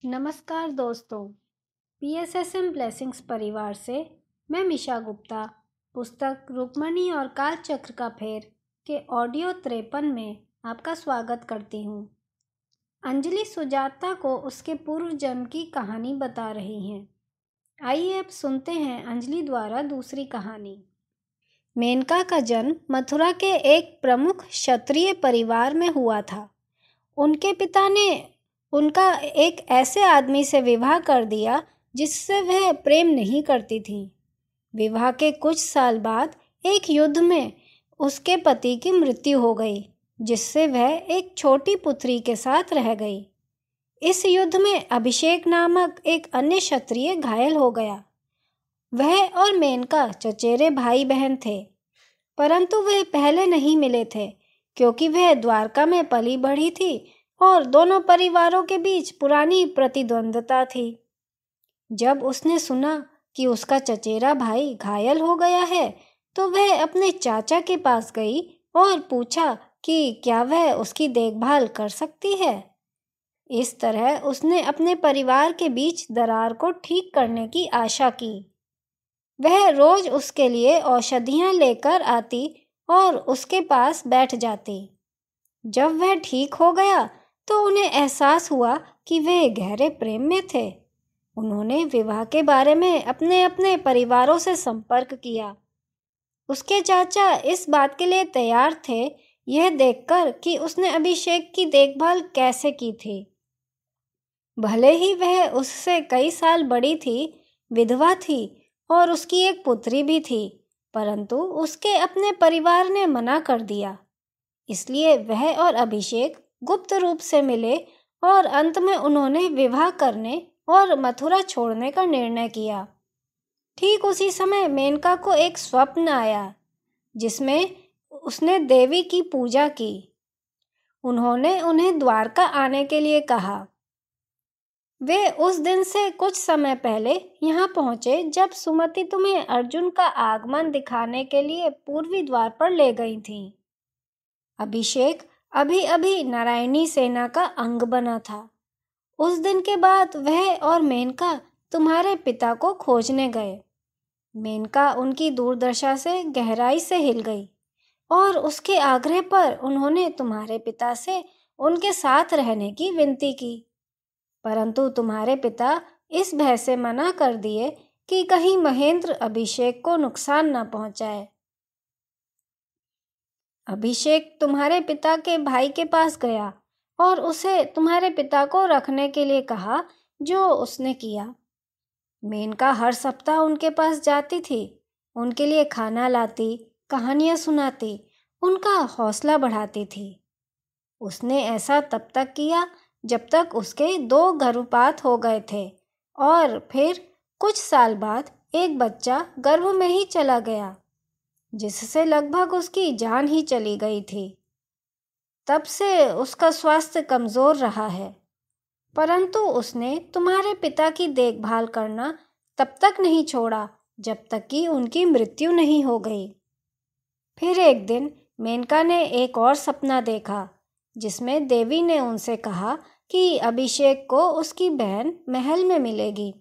नमस्कार दोस्तों, PSSM blessings परिवार से मैं मिशा गुप्ता पुस्तक रुक्मणी और कालचक्र का फेर के ऑडियो 53 में आपका स्वागत करती हूँ। अंजलि सुजाता को उसके पूर्व जन्म की कहानी बता रही हैं। आइए अब सुनते हैं अंजलि द्वारा दूसरी कहानी। मेनका का जन्म मथुरा के एक प्रमुख क्षत्रिय परिवार में हुआ था। उनके पिता ने उनका एक ऐसे आदमी से विवाह कर दिया जिससे वह प्रेम नहीं करती थी। विवाह के कुछ साल बाद एक युद्ध में उसके पति की मृत्यु हो गई, जिससे वह एक छोटी पुत्री के साथ रह गई। इस युद्ध में अभिषेक नामक एक अन्य क्षत्रिय घायल हो गया। वह और मेनका चचेरे भाई बहन थे, परंतु वह पहले नहीं मिले थे क्योंकि वह द्वारका में पली बढ़ी थी और दोनों परिवारों के बीच पुरानी प्रतिद्वंद्विता थी। जब उसने सुना कि उसका चचेरा भाई घायल हो गया है, तो वह अपने चाचा के पास गई और पूछा कि क्या वह उसकी देखभाल कर सकती है। इस तरह उसने अपने परिवार के बीच दरार को ठीक करने की आशा की। वह रोज उसके लिए औषधियां लेकर आती और उसके पास बैठ जाती। जब वह ठीक हो गया तो उन्हें एहसास हुआ कि वे गहरे प्रेम में थे। उन्होंने विवाह के बारे में अपने अपने परिवारों से संपर्क किया। उसके चाचा इस बात के लिए तैयार थे, यह देखकर कि उसने अभिषेक की देखभाल कैसे की थी। भले ही वह उससे कई साल बड़ी थी, विधवा थी और उसकी एक पुत्री भी थी, परंतु उसके अपने परिवार ने मना कर दिया। इसलिए वह और अभिषेक गुप्त रूप से मिले और अंत में उन्होंने विवाह करने और मथुरा छोड़ने का निर्णय किया। ठीक उसी समय मेनका को एक स्वप्न आया जिसमें उसने देवी की पूजा की। उन्होंने उन्हें द्वारका आने के लिए कहा। वे उस दिन से कुछ समय पहले यहाँ पहुँचे जब सुमति तुम्हें अर्जुन का आगमन दिखाने के लिए पूर्वी द्वार पर ले गई थीं। अभिषेक अभी अभी नारायणी सेना का अंग बना था। उस दिन के बाद वह और मेनका तुम्हारे पिता को खोजने गए। मेनका उनकी दुर्दशा से गहराई से हिल गई और उसके आग्रह पर उन्होंने तुम्हारे पिता से उनके साथ रहने की विनती की, परंतु तुम्हारे पिता इस भय से मना कर दिए कि कहीं महेंद्र अभिषेक को नुकसान न पहुंचाए। अभिषेक तुम्हारे पिता के भाई के पास गया और उसे तुम्हारे पिता को रखने के लिए कहा, जो उसने किया। मेनका हर सप्ताह उनके पास जाती थी, उनके लिए खाना लाती, कहानियां सुनाती, उनका हौसला बढ़ाती थी। उसने ऐसा तब तक किया जब तक उसके 2 गर्भपात हो गए थे और फिर कुछ साल बाद एक बच्चा गर्भ में ही चला गया, जिससे लगभग उसकी जान ही चली गई थी। तब से उसका स्वास्थ्य कमज़ोर रहा है, परंतु उसने तुम्हारे पिता की देखभाल करना तब तक नहीं छोड़ा जब तक कि उनकी मृत्यु नहीं हो गई। फिर एक दिन मेनका ने एक और सपना देखा जिसमें देवी ने उनसे कहा कि अभिषेक को उसकी बहन महल में मिलेगी।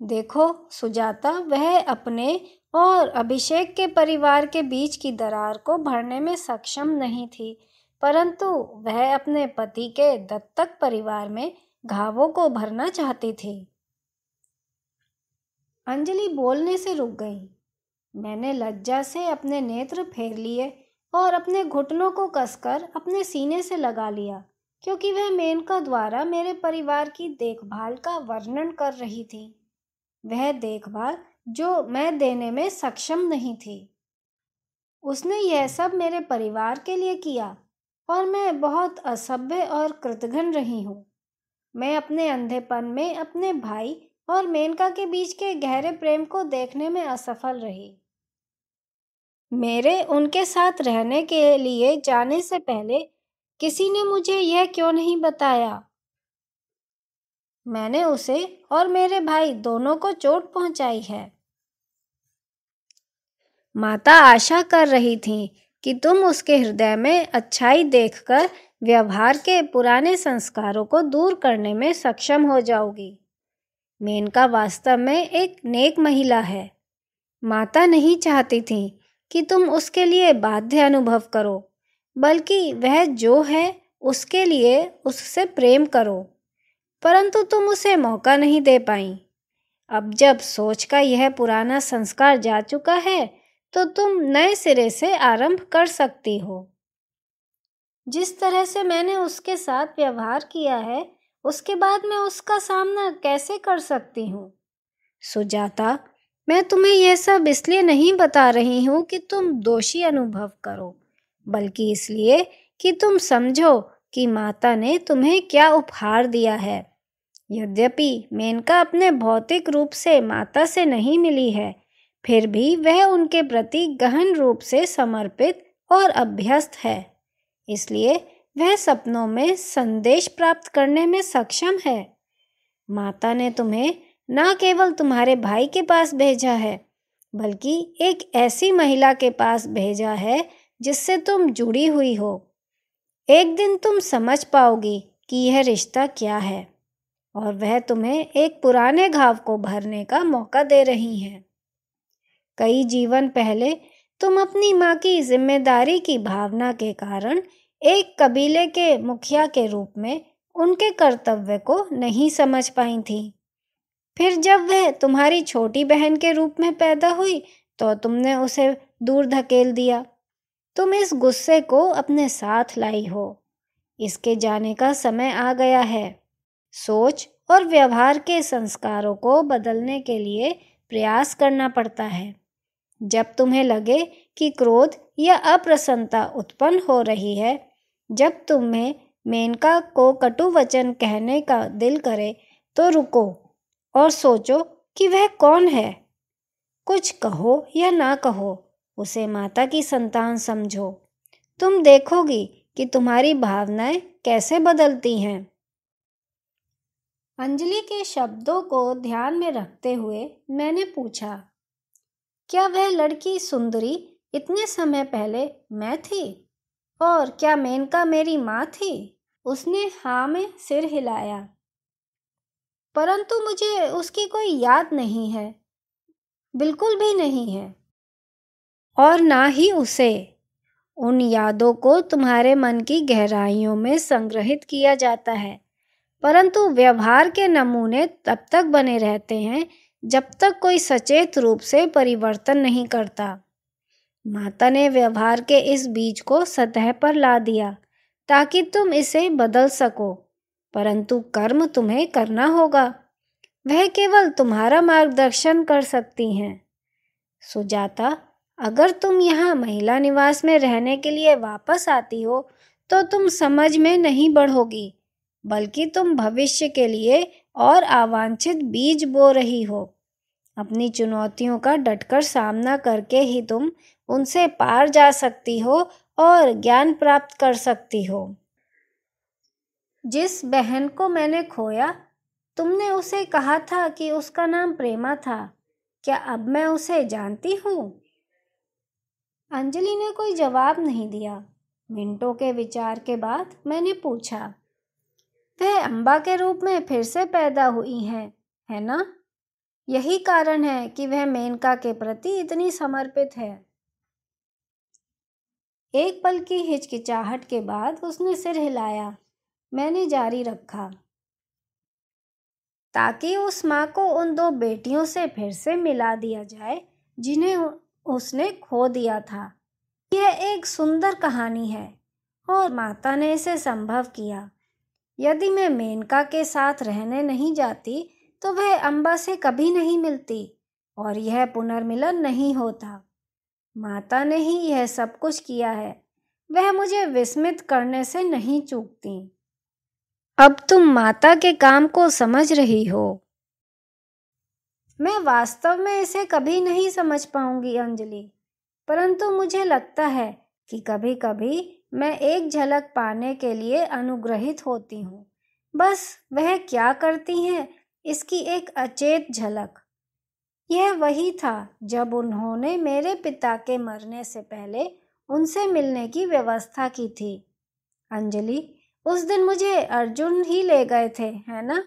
देखो सुजाता, वह अपने और अभिषेक के परिवार के बीच की दरार को भरने में सक्षम नहीं थी, परंतु वह अपने पति के दत्तक परिवार में घावों को भरना चाहती थी। अंजलि बोलने से रुक गई। मैंने लज्जा से अपने नेत्र फेर लिए और अपने घुटनों को कसकर अपने सीने से लगा लिया, क्योंकि वह मेनका द्वारा मेरे परिवार की देखभाल का वर्णन कर रही थी। वह देखभाल जो मैं देने में सक्षम नहीं थी। उसने यह सब मेरे परिवार के लिए किया और मैं बहुत असभ्य और कृतघ्न रही हूँ। मैं अपने अंधेपन में अपने भाई और मेनका के बीच के गहरे प्रेम को देखने में असफल रही। मेरे उनके साथ रहने के लिए जाने से पहले किसी ने मुझे यह क्यों नहीं बताया? मैंने उसे और मेरे भाई दोनों को चोट पहुंचाई है। माता आशा कर रही थीं कि तुम उसके हृदय में अच्छाई देखकर व्यवहार के पुराने संस्कारों को दूर करने में सक्षम हो जाओगी। मेनका वास्तव में एक नेक महिला है। माता नहीं चाहती थी कि तुम उसके लिए बाध्य अनुभव करो, बल्कि वह जो है उसके लिए उससे प्रेम करो, परंतु तुम उसे मौका नहीं दे पाई। अब जब सोच का यह पुराना संस्कार जा चुका है, तो तुम नए सिरे से आरंभ कर सकती हो। जिस तरह से मैंने उसके साथ व्यवहार किया है, उसके बाद मैं उसका सामना कैसे कर सकती हूँ? सुजाता, मैं तुम्हें यह सब इसलिए नहीं बता रही हूँ कि तुम दोषी अनुभव करो, बल्कि इसलिए कि तुम समझो कि माता ने तुम्हें क्या उपहार दिया है। यद्यपि मेनका अपने भौतिक रूप से माता से नहीं मिली है, फिर भी वह उनके प्रति गहन रूप से समर्पित और अभ्यस्त है। इसलिए वह सपनों में संदेश प्राप्त करने में सक्षम है। माता ने तुम्हें न केवल तुम्हारे भाई के पास भेजा है, बल्कि एक ऐसी महिला के पास भेजा है जिससे तुम जुड़ी हुई हो। एक दिन तुम समझ पाओगी कि यह रिश्ता क्या है, और वह तुम्हें एक पुराने घाव को भरने का मौका दे रही हैं। कई जीवन पहले तुम अपनी माँ की जिम्मेदारी की भावना के कारण एक कबीले के मुखिया के रूप में उनके कर्तव्य को नहीं समझ पाई थी। फिर जब वह तुम्हारी छोटी बहन के रूप में पैदा हुई, तो तुमने उसे दूर धकेल दिया। तुम इस गुस्से को अपने साथ लाई हो। इसके जाने का समय आ गया है। सोच और व्यवहार के संस्कारों को बदलने के लिए प्रयास करना पड़ता है। जब तुम्हें लगे कि क्रोध या अप्रसन्नता उत्पन्न हो रही है, जब तुम्हें मेनका को कटु वचन कहने का दिल करे, तो रुको और सोचो कि वह कौन है। कुछ कहो या ना कहो, उसे माता की संतान समझो। तुम देखोगी कि तुम्हारी भावनाएं कैसे बदलती हैं। अंजलि के शब्दों को ध्यान में रखते हुए मैंने पूछा, क्या वह लड़की सुंदरी इतने समय पहले मैं थी? और क्या मेनका मेरी माँ थी? उसने हाँ में सिर हिलाया। परंतु मुझे उसकी कोई याद नहीं है, बिल्कुल भी नहीं है, और ना ही उसे। उन यादों को तुम्हारे मन की गहराइयों में संग्रहित किया जाता है, परंतु व्यवहार के नमूने तब तक बने रहते हैं जब तक कोई सचेत रूप से परिवर्तन नहीं करता। माता ने व्यवहार के इस बीज को सतह पर ला दिया ताकि तुम इसे बदल सको, परंतु कर्म तुम्हें करना होगा। वह केवल तुम्हारा मार्गदर्शन कर सकती हैं। सुजाता, अगर तुम यहाँ महिला निवास में रहने के लिए वापस आती हो, तो तुम समझ में नहीं बढ़ोगी, बल्कि तुम भविष्य के लिए और अवांछित बीज बो रही हो। अपनी चुनौतियों का डटकर सामना करके ही तुम उनसे पार जा सकती हो और ज्ञान प्राप्त कर सकती हो। जिस बहन को मैंने खोया, तुमने उसे कहा था कि उसका नाम प्रेमा था। क्या अब मैं उसे जानती हूँ? अंजलि ने कोई जवाब नहीं दिया। मिनटों के विचार के बाद मैंने पूछा, वह अम्बा के रूप में फिर से पैदा हुई हैं, है ना? यही कारण है कि वह मेनका के प्रति इतनी समर्पित है। एक पल की हिचकिचाहट के बाद उसने सिर हिलाया। मैंने जारी रखा, ताकि उस माँ को उन दो बेटियों से फिर से मिला दिया जाए जिन्हें उसने खो दिया था। यह एक सुंदर कहानी है और माता ने इसे संभव किया। यदि मैं मेनका के साथ रहने नहीं जाती, तो वह अम्बा से कभी नहीं मिलती और यह पुनर्मिलन नहीं होता। माता ने ही यह सब कुछ किया है। वह मुझे विस्मित करने से नहीं चूकती। अब तुम माता के काम को समझ रही हो। मैं वास्तव में इसे कभी नहीं समझ पाऊंगी अंजलि, परंतु मुझे लगता है कि कभी कभी मैं एक झलक पाने के लिए अनुग्रहित होती हूँ। बस वह क्या करती हैं, इसकी एक अचेत झलक। यह वही था जब उन्होंने मेरे पिता के मरने से पहले उनसे मिलने की व्यवस्था की थी। अंजलि, उस दिन मुझे अर्जुन ही ले गए थे, है ना?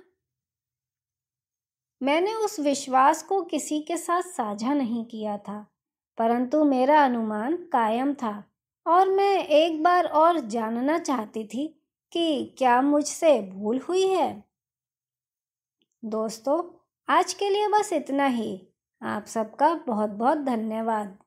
मैंने उस विश्वास को किसी के साथ साझा नहीं किया था, परंतु मेरा अनुमान कायम था और मैं एक बार और जानना चाहती थी कि क्या मुझसे भूल हुई है। दोस्तों, आज के लिए बस इतना ही। आप सबका बहुत बहुत धन्यवाद।